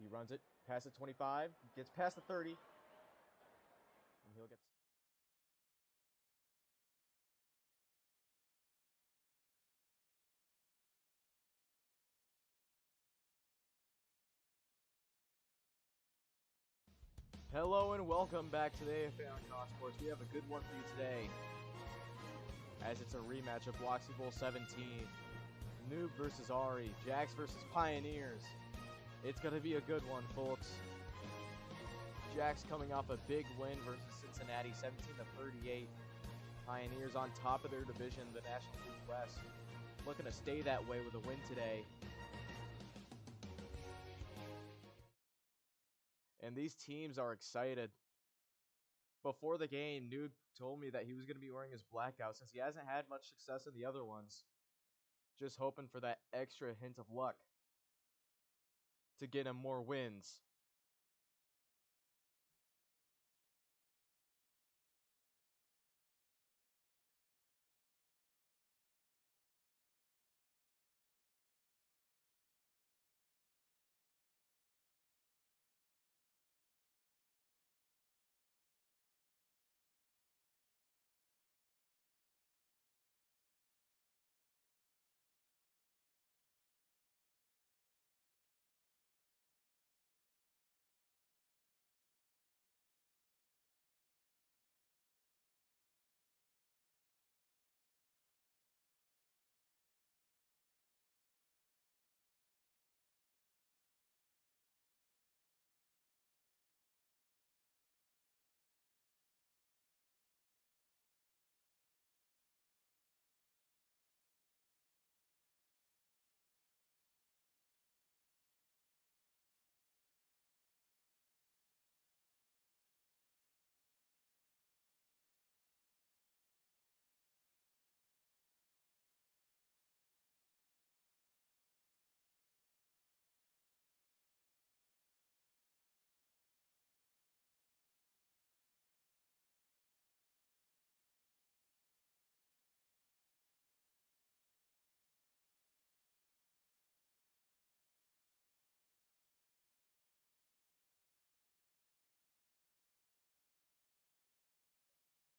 He runs it past the 25, gets past the 30, and he'll get. Hello and welcome back to the AFA on Cross Sports. We have a good one for you today, as it's a rematch of Bloxy Bowl 17. Noob versus Ari, Jacks versus Pioneers. It's going to be a good one, folks. Jacks coming off a big win versus Cincinnati, 17-38. Pioneers on top of their division, the National League West. Looking to stay that way with a win today. And these teams are excited. Before the game, Noob told me that he was going to be wearing his blackout since he hasn't had much success in the other ones. Just hoping for that extra hint of luck to get him more wins.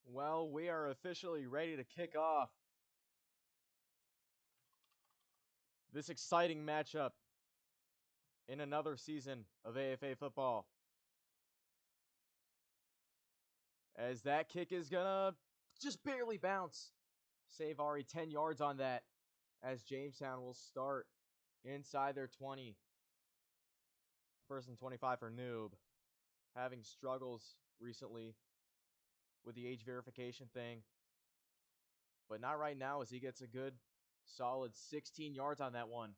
Well, we are officially ready to kick off this exciting matchup in another season of AFA football. As that kick is gonna just barely bounce. Save Ari 10 yards on that, as Jamestown will start inside their 20. First and 25 for Noob. Having struggles recently with the age verification thing. But not right now, as he gets a good, solid 16 yards on that one.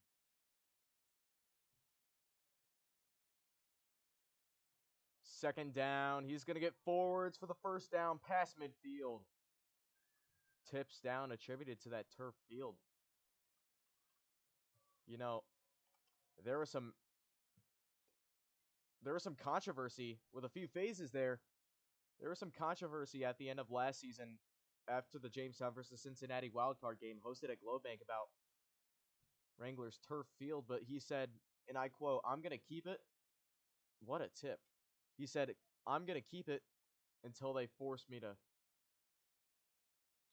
Second down. He's going to get forwards for the first down past midfield. Tips down attributed to that turf field. You know, there was some controversy with a few phases there. There was some controversy at the end of last season after the Jamestown versus Cincinnati wildcard game hosted at Glowbank about Wrangler's turf field, but he said, and I quote, "I'm going to keep it." What a tip. He said, "I'm going to keep it until they force me to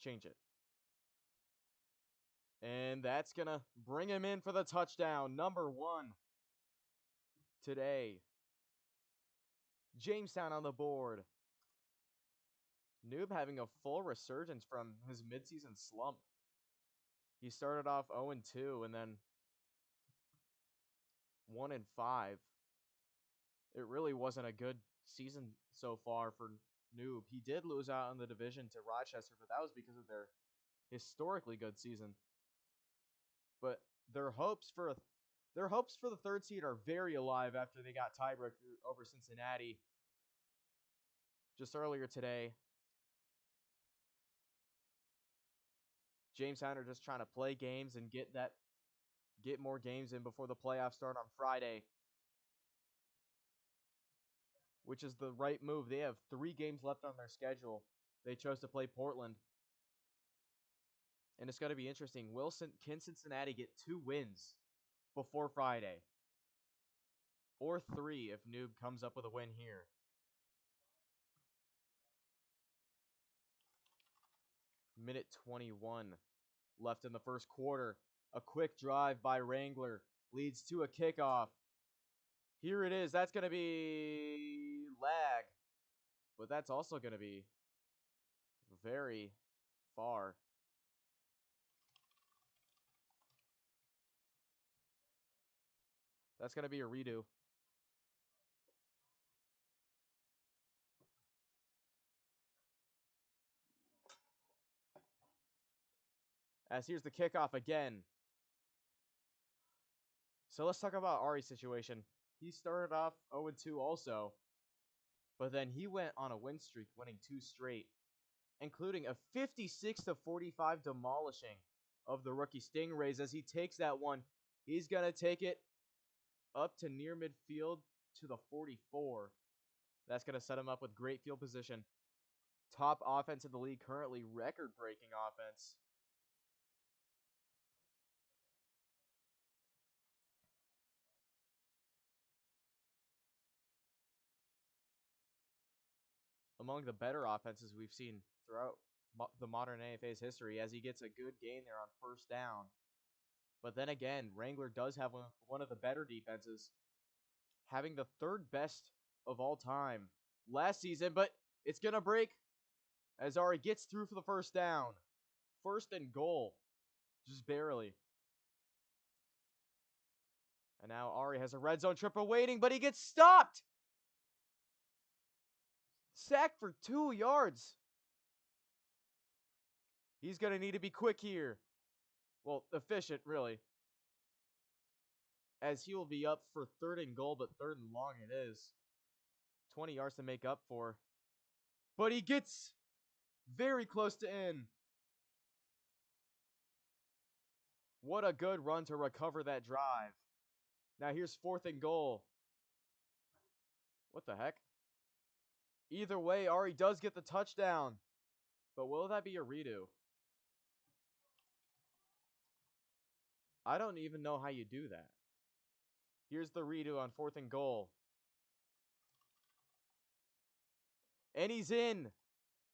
change it." And that's going to bring him in for the touchdown. Number 1 today. Jamestown on the board. Noob having a full resurgence from his midseason slump. He started off 0-2 and then 1-5. It really wasn't a good season so far for Noob. He did lose out in the division to Rochester, but that was because of their historically good season. But their hopes for the third seed are very alive after they got tiebreaker over Cincinnati just earlier today. Jamestown are just trying to play games and get more games in before the playoffs start on Friday, which is the right move. They have 3 games left on their schedule. They chose to play Portland. And it's going to be interesting. Can Cincinnati get 2 wins before Friday? or 3 if Noob comes up with a win here. Minute 21 left in the first quarter. A quick drive by Wrangler leads to a kickoff. Here it is. That's going to be lag. But that's also going to be very far. That's going to be a redo. As here's the kickoff again. So let's talk about Ari's situation. He started off 0-2 also. But then he went on a win streak, winning 2 straight, including a 56-45 demolishing of the rookie Stingrays. As he takes that one, he's going to take it up to near midfield to the 44. That's going to set him up with great field position. Top offense in the league currently, record-breaking offense. Among the better offenses we've seen throughout the modern AFA's history, as he gets a good gain there on first down. But then again, Wrangler does have one of the better defenses, having the 3rd best of all time last season, but it's going to break as Ari gets through for the first down. 1st and goal, just barely. And now Ari has a red zone trip awaiting, but he gets stopped. Sacked for 2 yards. He's going to need to be quick here. Well, efficient, really. As he will be up for 3rd and goal, but 3rd and long it is. 20 yards to make up for. But he gets very close to in. What a good run to recover that drive. Now here's 4th and goal. What the heck? Either way, Ari does get the touchdown. But will that be a redo? I don't even know how you do that. Here's the redo on 4th and goal. And he's in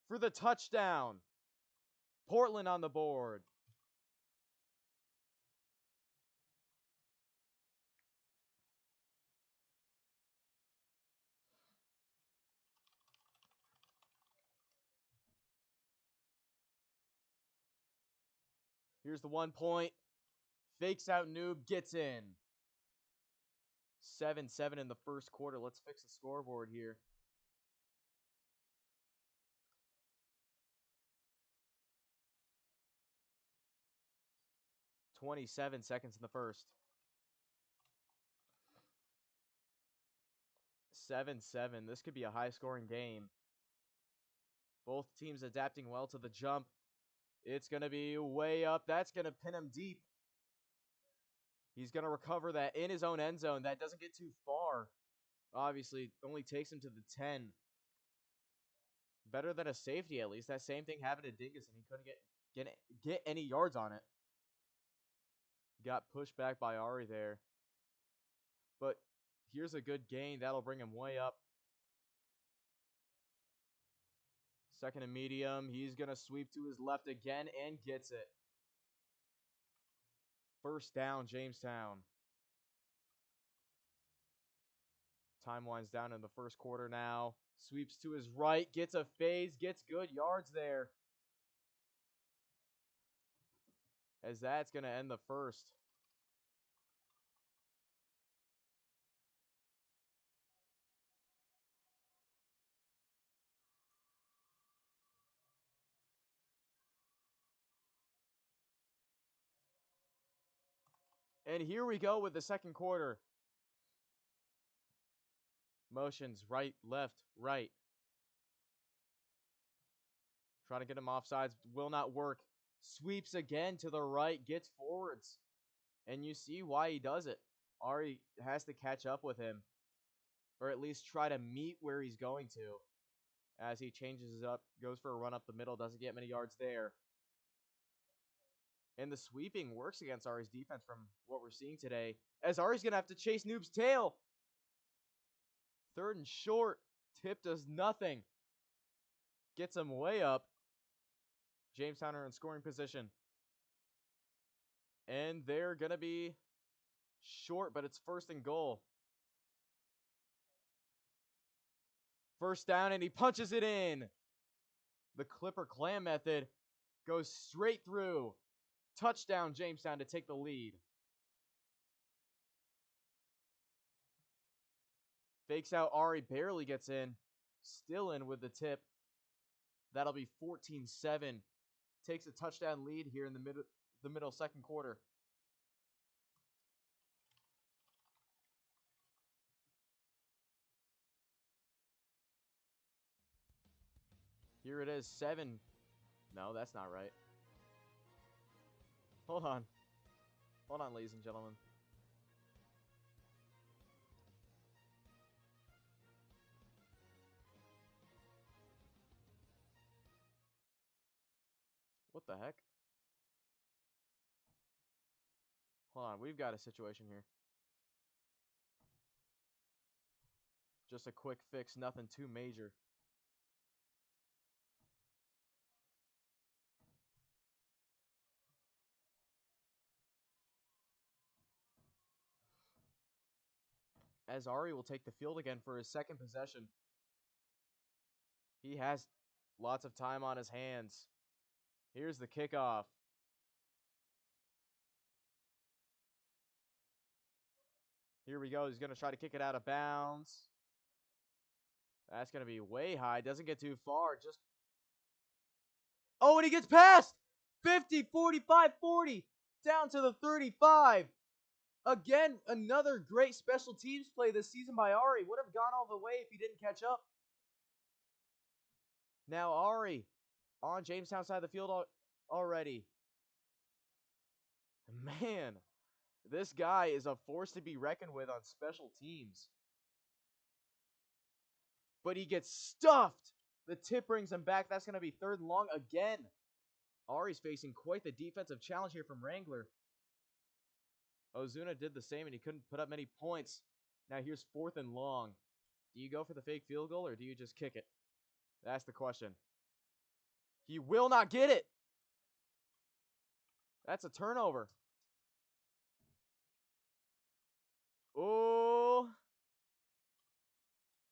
for the touchdown. Portland on the board. Here's the 1 point. Fakes out Noob, gets in. 7-7 in the first quarter. Let's fix the scoreboard here. "27 seconds in the first. 7-7. This could be a high-scoring game. Both teams adapting well to the jump. It's going to be way up. That's going to pin him deep. He's going to recover that in his own end zone. That doesn't get too far. Obviously, only takes him to the 10. Better than a safety, at least. That same thing happened to Dingus, and he couldn't get any yards on it. Got pushed back by Ari there. But here's a good gain. That'll bring him way up. 2nd and medium. He's going to sweep to his left again and gets it. 1st down, Jamestown. Time winds down in the first quarter now. Sweeps to his right, gets a phase, gets good yards there. As that's going to end the first. And here we go with the second quarter. Motions, right, left, right. Trying to get him offsides, will not work. Sweeps again to the right, gets forwards. And you see why he does it. Ari has to catch up with him. Or at least try to meet where he's going to. As he changes up, goes for a run up the middle, doesn't get many yards there. And the sweeping works against Ari's defense from what we're seeing today. As Ari's going to have to chase Noob's tail. 3rd and short. Tip does nothing. Gets him way up. Jamestown are in scoring position. And they're going to be short, but it's 1st and goal. 1st down, and he punches it in. The Clipper Clam method goes straight through. Touchdown, Jamestown, to take the lead. Fakes out Ari, barely gets in. Still in with the tip. That'll be 14-7. Takes a touchdown lead here in the middle 2nd quarter. Here it is, 7. No, that's not right. Hold on. Hold on, ladies and gentlemen. What the heck? Hold on, we've got a situation here. Just a quick fix, nothing too major. As Ari will take the field again for his 2nd possession. He has lots of time on his hands. Here's the kickoff. Here we go. He's going to try to kick it out of bounds. That's going to be way high. Doesn't get too far. Just. Oh, and he gets past! 50, 45, 40. Down to the 35. Again, another great special teams play this season by Ari. Would have gone all the way if he didn't catch up. Now Ari on Jamestown side of the field already. Man, this guy is a force to be reckoned with on special teams. But he gets stuffed. The tip brings him back. That's going to be 3rd and long again. Ari's facing quite the defensive challenge here from Wrangler. Ozuna did the same, and he couldn't put up many points. Now here's 4th and long. Do you go for the fake field goal, or do you just kick it? That's the question. He will not get it. That's a turnover. Oh.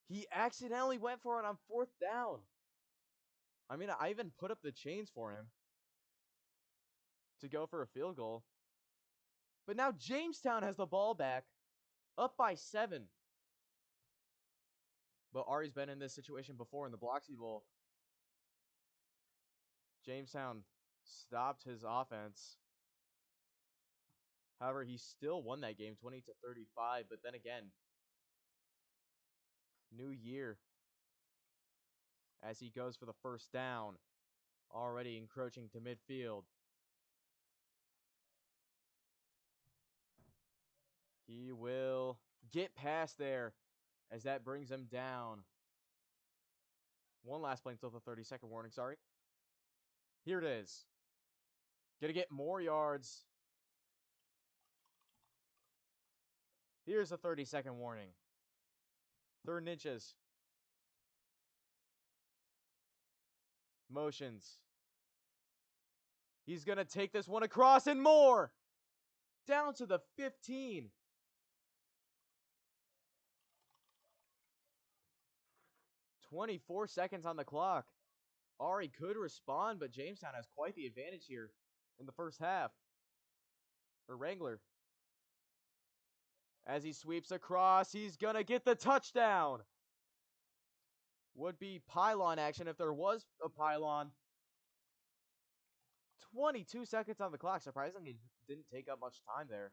He accidentally went for it on 4th down. I mean, I even put up the chains for him to go for a field goal. But now Jamestown has the ball back, up by 7. But Ari's been in this situation before in the Bloxy Bowl. Jamestown stopped his offense. However, he still won that game 20-35. But then again, new year as he goes for the 1st down. Already encroaching to midfield. He will get past there as that brings him down. One last play until the 30-second warning, sorry. Here it is. Gonna get more yards. Here's the 30-second warning. 3rd and inches. Motions. He's gonna take this one across and more. Down to the 15. 24 seconds on the clock. Ari could respond, but Jamestown has quite the advantage here in the 1st half. For Wrangler. As he sweeps across, he's going to get the touchdown. Would be pylon action if there was a pylon. 22 seconds on the clock. Surprisingly, didn't take up much time there.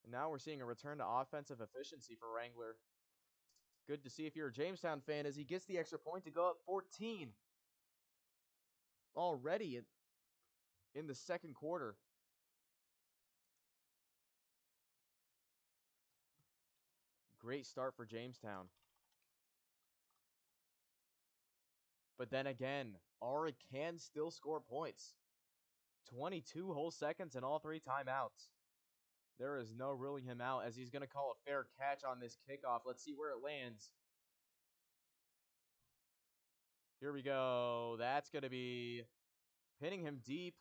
And now we're seeing a return to offensive efficiency for Wrangler. Good to see if you're a Jamestown fan as he gets the extra point to go up 14. Already in the 2nd quarter. Great start for Jamestown. But then again, Ari can still score points. 22 whole seconds and all 3 timeouts. There is no ruling him out as he's going to call a fair catch on this kickoff. Let's see where it lands. Here we go. That's going to be pinning him deep.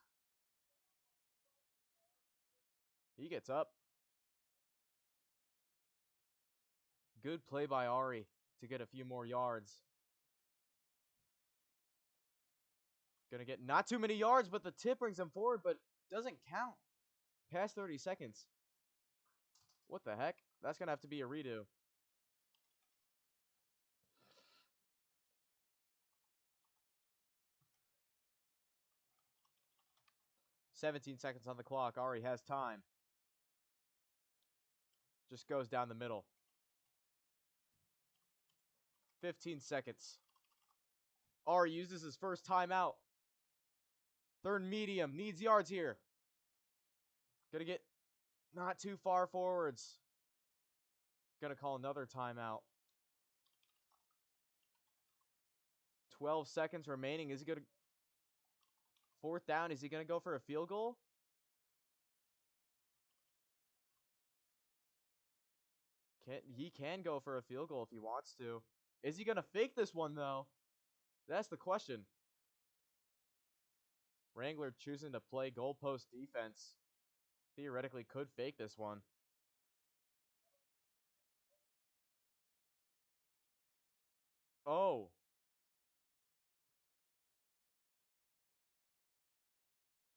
He gets up. Good play by Ari to get a few more yards. Gonna get not too many yards, but the tip brings him forward, but doesn't count. Past 30 seconds. What the heck? That's gonna have to be a redo. "17 seconds on the clock. Ari has time. Just goes down the middle. 15 seconds. Ari uses his first timeout. Third medium. Needs yards here. Gonna get not too far forwards. Gonna call another timeout. 12 seconds remaining. Is he gonna... Fourth down. Is he gonna go for a field goal? He can go for a field goal if he wants to. Is he gonna fake this one, though? That's the question. Wrangler choosing to play goalpost defense. Theoretically could fake this one. Oh.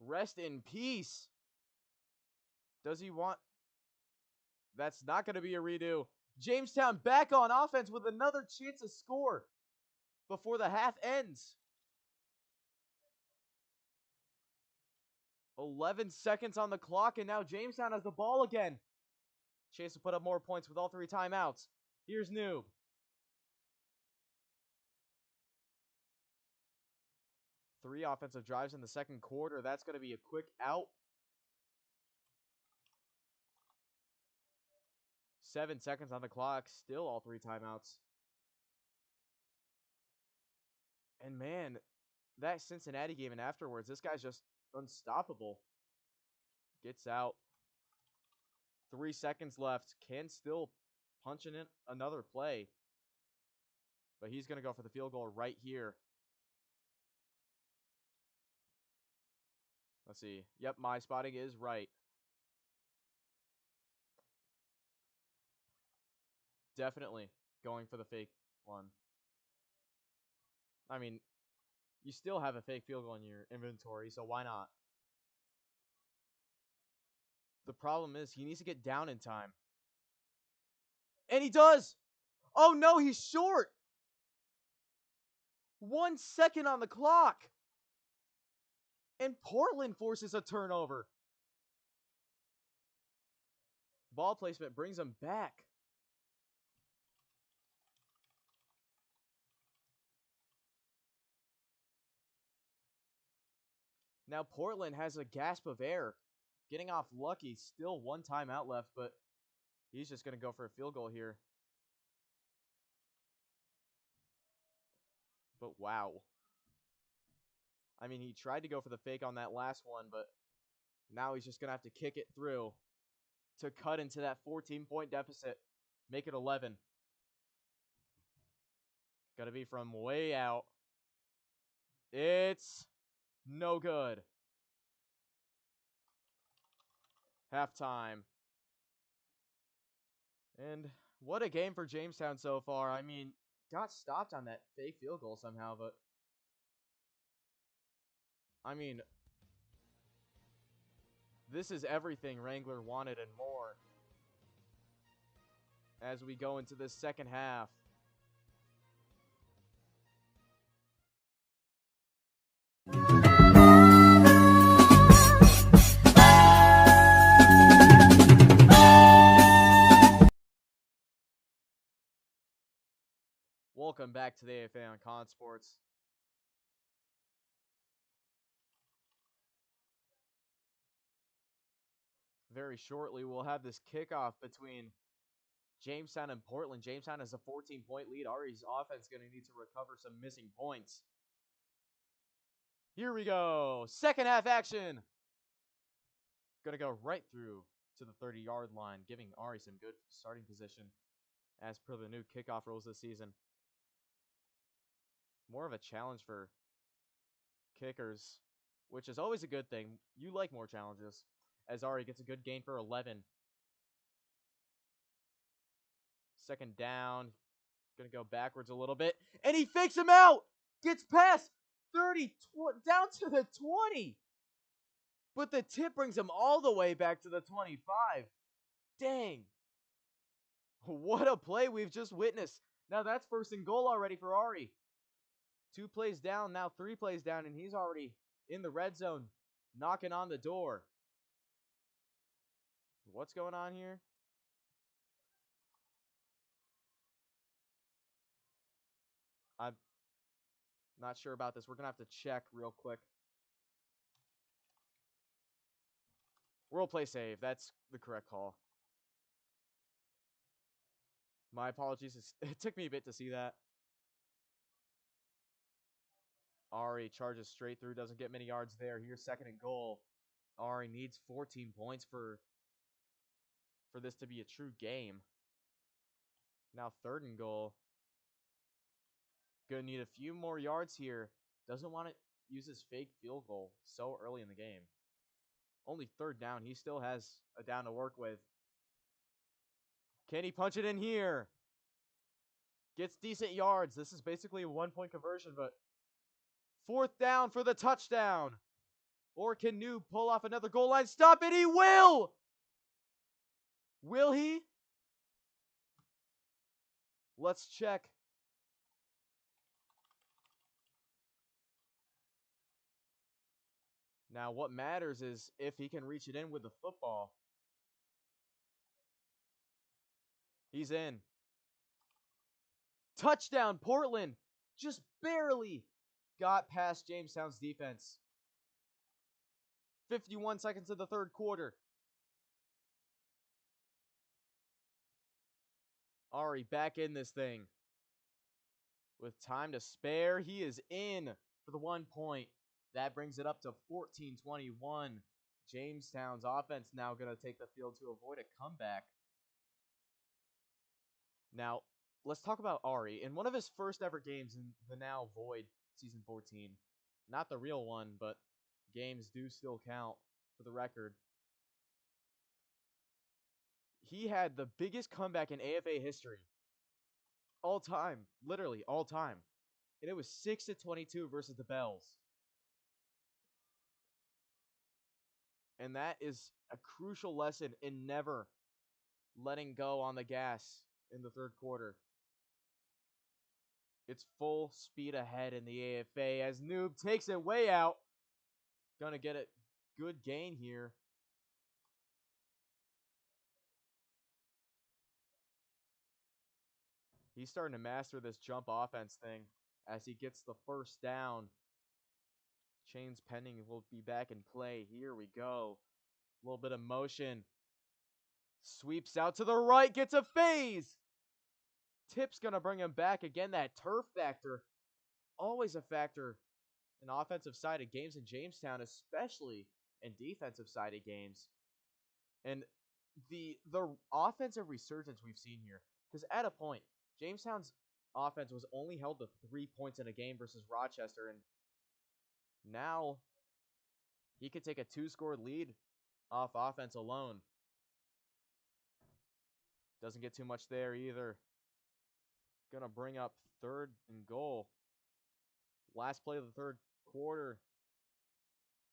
Rest in peace. Does he want... That's not going to be a redo. Jamestown back on offense with another chance to score before the half ends. 11 seconds on the clock, and now Jamestown has the ball again. Chance to put up more points with all three timeouts. Here's Noob. Three offensive drives in the second quarter. That's going to be a quick out. 7 seconds on the clock. Still all three timeouts. And man, that Cincinnati game and afterwards, this guy's just unstoppable. Gets out. 3 seconds left. Can still punch in another play. But he's going to go for the field goal right here. Let's see. Yep, my spotting is right. Definitely going for the fake one. I mean, you still have a fake field goal in your inventory, so why not? The problem is he needs to get down in time. And he does! Oh no, he's short! 1 second on the clock! And Portland forces a turnover. Ball placement brings him back. Now Portland has a gasp of air. Getting off lucky. Still one timeout left, but he's just going to go for a field goal here. But wow. I mean, he tried to go for the fake on that last one, but now he's just going to have to kick it through to cut into that 14-point deficit. Make it 11. Got to be from way out. It's no good. Halftime. And what a game for Jamestown so far. I mean, got stopped on that fake field goal somehow, but I mean, this is everything Wrangler wanted and more as we go into the second half. Welcome back to the AFA on Con Sports. Very shortly, we'll have this kickoff between Jamestown and Portland. Jamestown has a 14-point lead. Ari's offense is going to need to recover some missing points. Here we go. Second half action. Going to go right through to the 30-yard line, giving Ari some good starting position as per the new kickoff rules this season. More of a challenge for kickers, which is always a good thing. You like more challenges, as Ari gets a good gain for 11. Second down, gonna go backwards a little bit, and he fakes him out! Gets past 30, down to the 20! But the tip brings him all the way back to the 25. Dang. What a play we've just witnessed. Now that's first and goal already for Ari. 2 plays down, now 3 plays down, and he's already in the red zone, knocking on the door. What's going on here? I'm not sure about this. We're going to have to check real quick. We'll play save. That's the correct call. My apologies. It took me a bit to see that. Ari charges straight through, doesn't get many yards there. Here's second and goal. Ari needs 14 points for this to be a true game. Now third and goal. Gonna need a few more yards here. Doesn't want to use his fake field goal so early in the game. Only third down. He still has a down to work with. Can he punch it in here? Gets decent yards. This is basically a 1-point conversion, but fourth down for the touchdown. Or can Noob pull off another goal line stop? And he will! Will he? Let's check. Now, what matters is if he can reach it in with the football. He's in. Touchdown, Portland. Just barely got past Jamestown's defense. 51 seconds of the third quarter. Ari back in this thing. With time to spare, he is in for the 1 point. That brings it up to 14-21. Jamestown's offense now going to take the field to avoid a comeback. Now, let's talk about Ari. In one of his first ever games in the now void Season 14, not the real one, but games do still count for the record. He had the biggest comeback in AFA history. All time. Literally, all time. And it was 6-22 versus the Bells. And that is a crucial lesson in never letting go on the gas in the third quarter. It's full speed ahead in the AFA as Noob takes it way out. Gonna get a good gain here. He's starting to master this jump offense thing as he gets the first down. Chains pending will be back in play. Here we go. A little bit of motion. Sweeps out to the right, gets a phase. Tip's going to bring him back. Again, that turf factor. Always a factor in offensive-sided games in Jamestown, especially in defensive-sided games. And the offensive resurgence we've seen here. Because at a point, Jamestown's offense was only held to 3 points in a game versus Rochester. And now he could take a 2-score lead off offense alone. Doesn't get too much there either. Gonna bring up third and goal. Last play of the third quarter.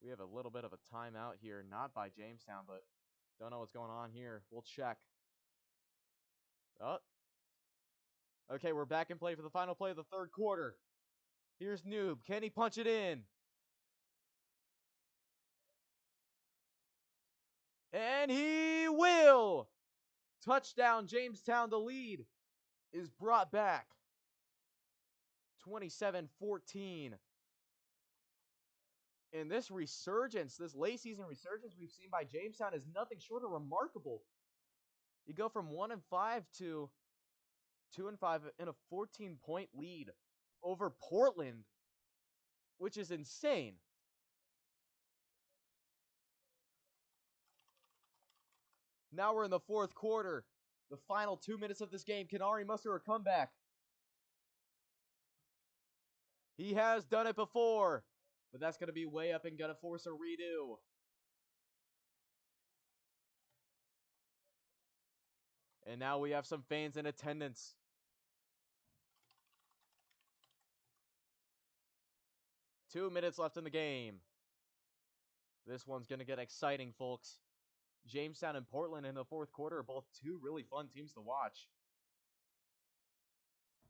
We have a little bit of a timeout here. Not by Jamestown, but don't know what's going on here. We'll check. Oh. Okay, we're back in play for the final play of the third quarter. Here's Noob. Can he punch it in? And he will! Touchdown, Jamestown. The lead is brought back. 27-14. And this resurgence, this late season resurgence we've seen by Jamestown is nothing short of remarkable. You go from 1-5 to 2-5 in a 14-point lead over Portland, which is insane. Now we're in the fourth quarter. The final 2 minutes of this game. Can Ari muster a comeback? He has done it before, but that's going to be way up and going to force a redo. And now we have some fans in attendance. Two minutes left in the game. This one's going to get exciting, folks. Jamestown and Portland in the fourth quarter are both two really fun teams to watch.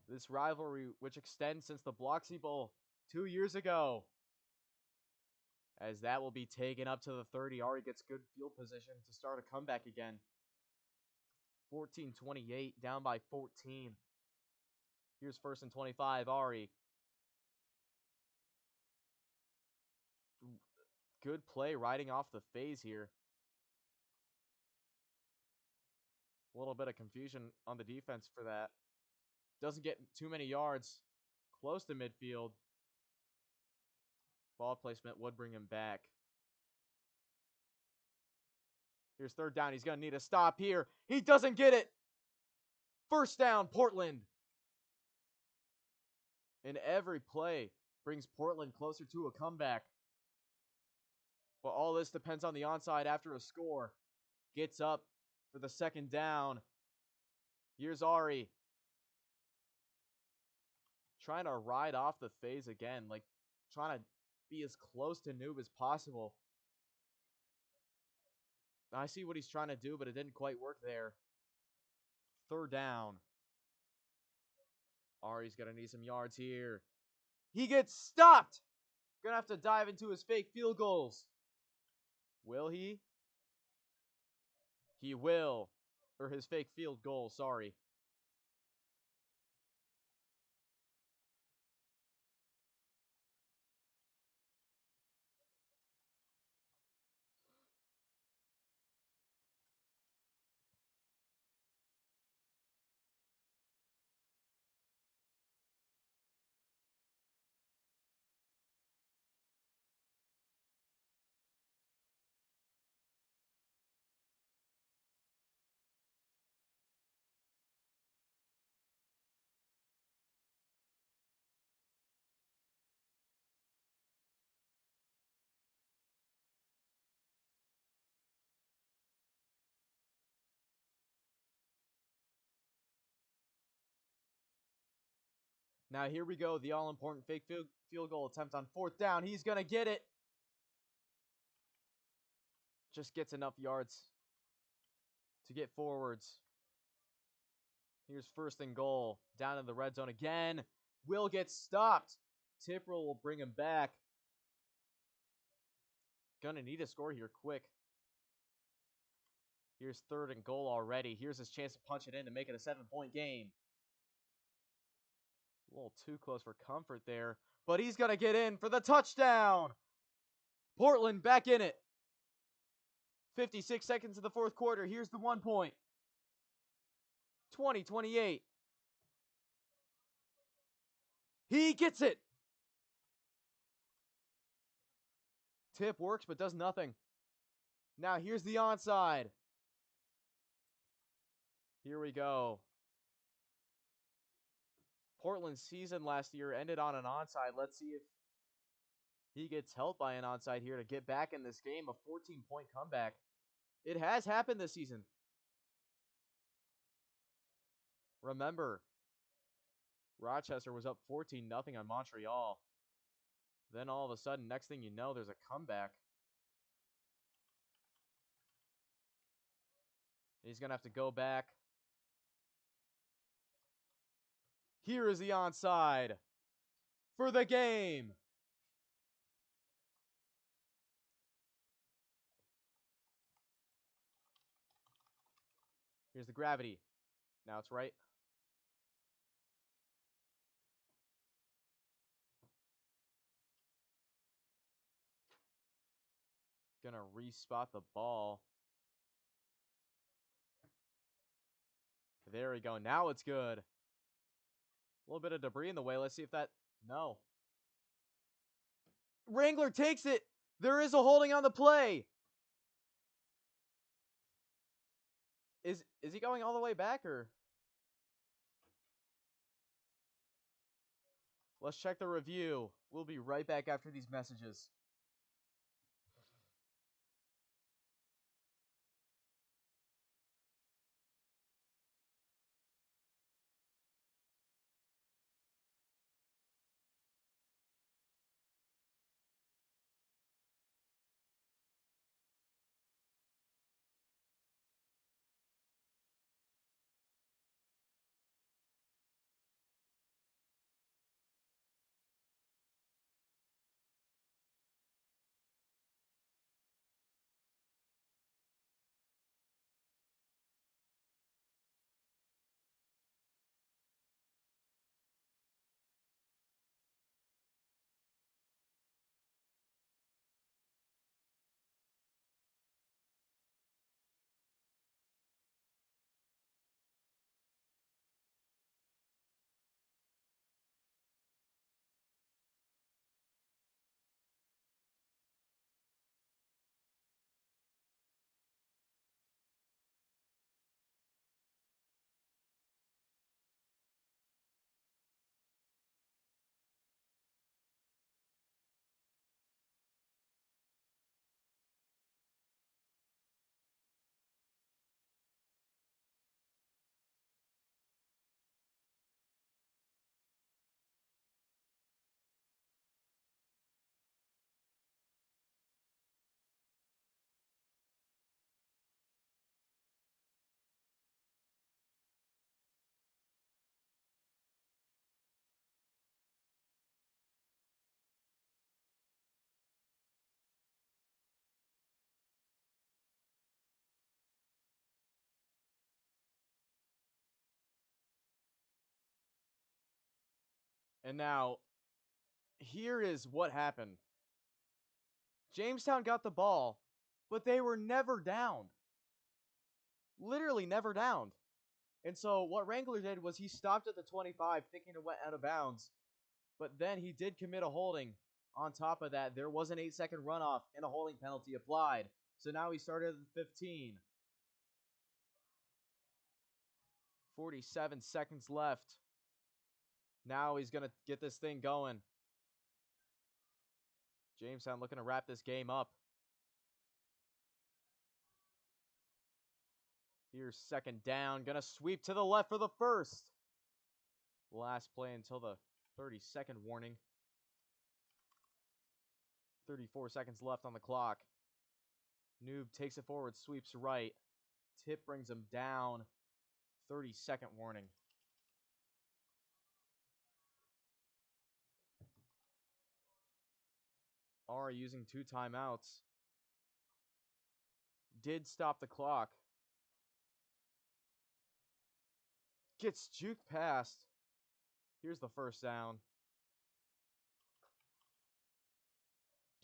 This rivalry, which extends since the Bloxy Bowl 2 years ago. As that will be taken up to the 30. Ari gets good field position to start a comeback again. 14-28, down by 14. Here's 1st and 25, Ari. Good play riding off the phase here. A little bit of confusion on the defense for that. Doesn't get too many yards. Close to midfield. Ball placement would bring him back. Here's 3rd down. He's going to need a stop here. He doesn't get it. 1st down, Portland. And every play brings Portland closer to a comeback. But all this depends on the onside after a score. Gets up for the 2nd down. Here's Ari. Trying to ride off the phase again. Like, trying to be as close to noob as possible. I see what he's trying to do, but it didn't quite work there. 3rd down. Ari's going to need some yards here. He gets stopped. Going to have to dive into his fake field goals. Will he? He will. Or his fake field goal, sorry. Now here we go. The all-important fake field goal attempt on 4th down. He's going to get it. Just gets enough yards to get forwards. Here's 1st and goal. Down in the red zone again. Will get stopped. Tipperell will bring him back. Gonna need a score here quick. Here's 3rd and goal already. Here's his chance to punch it in to make it a 7-point game. A little too close for comfort there. But he's going to get in for the touchdown. Portland back in it. 56 seconds of the fourth quarter. Here's the 1 point. 20-28. He gets it. Tip works but does nothing. Now here's the onside. Here we go. Portland's season last year ended on an onside. Let's see if he gets helped by an onside here to get back in this game. A 14-point comeback. It has happened this season. Remember, Rochester was up 14-0 on Montreal. Then all of a sudden, next thing you know, there's a comeback. He's going to have to go back. Here is the onside for the game. Here's the gravity. Now it's right. Gonna respot the ball. There we go. Now it's good. A little bit of debris in the way. Let's see if that... No. Wrangler takes it. There is a holding on the play. Is he going all the way back, or? Let's check the review. We'll be right back after these messages. And now, here is what happened. Jamestown got the ball, but they were never downed. Literally never downed. And so what Wrangler did was he stopped at the 25 thinking it went out of bounds. But then he did commit a holding. On top of that, there was an 8-second runoff and a holding penalty applied. So now he started at the 15. 47 seconds left. Now he's going to get this thing going. Jamestown looking to wrap this game up. Here's second down. Gonna sweep to the left for the first. Last play until the 30-second warning. 34 seconds left on the clock. Noob takes it forward, sweeps right. Tip brings him down. 30-second warning. Ari using 2 timeouts. Did stop the clock. Gets juked past. Here's the first down.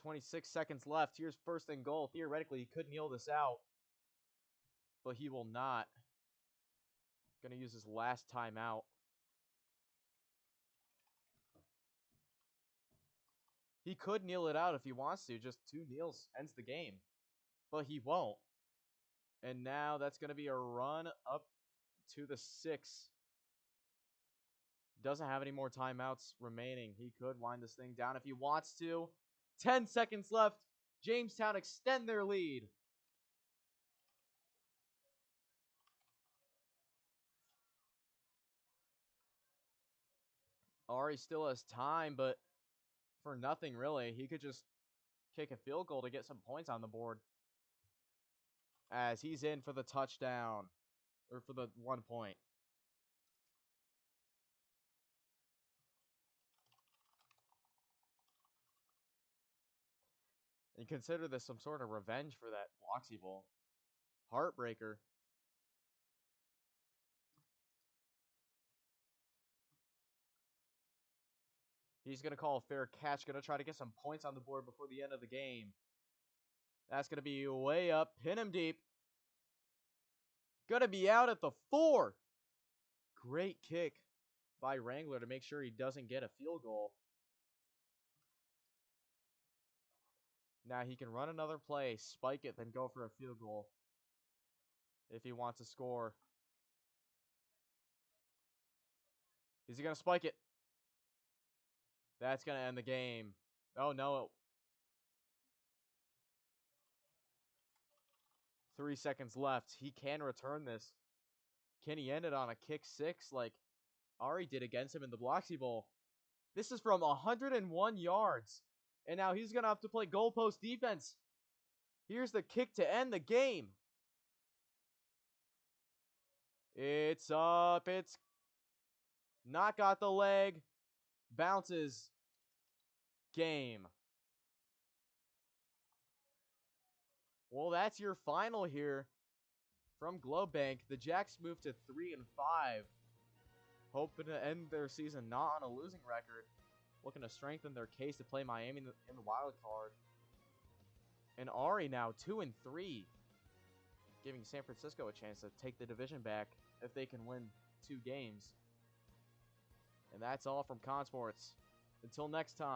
26 seconds left. Here's first and goal. Theoretically, he could kneel this out, but he will not. Gonna use his last timeout. He could kneel it out if he wants to. Just 2 kneels ends the game, but he won't. And now that's going to be a run up to the 6. Doesn't have any more timeouts remaining. He could wind this thing down if he wants to. 10 seconds left. Jamestown extend their lead. Ari still has time, but for nothing really. He could just kick a field goal to get some points on the board. As he's in for the touchdown. Or for the 1 point. And consider this some sort of revenge for that Bloxy Bowl. Heartbreaker. He's going to call a fair catch. Going to try to get some points on the board before the end of the game. That's going to be way up. Pin him deep. Going to be out at the 4. Great kick by Wrangler to make sure he doesn't get a field goal. Now he can run another play, spike it, then go for a field goal. if he wants to score. Is he going to spike it? That's going to end the game. Oh, no. 3 seconds left. He can return this. Can he end it on a kick 6 like Ari did against him in the Bloxy Bowl? This is from 101 yards. And now he's going to have to play goalpost defense. Here's the kick to end the game. It's up. It's not got the leg. Bounces. Game. Well, that's your final here from Glowbank. The Jacks move to 3-5. Hoping to end their season not on a losing record. Looking to strengthen their case to play Miami in the wild card. And Ari now 2-3. Giving San Francisco a chance to take the division back if they can win 2 games. And that's all from Consports. Until next time.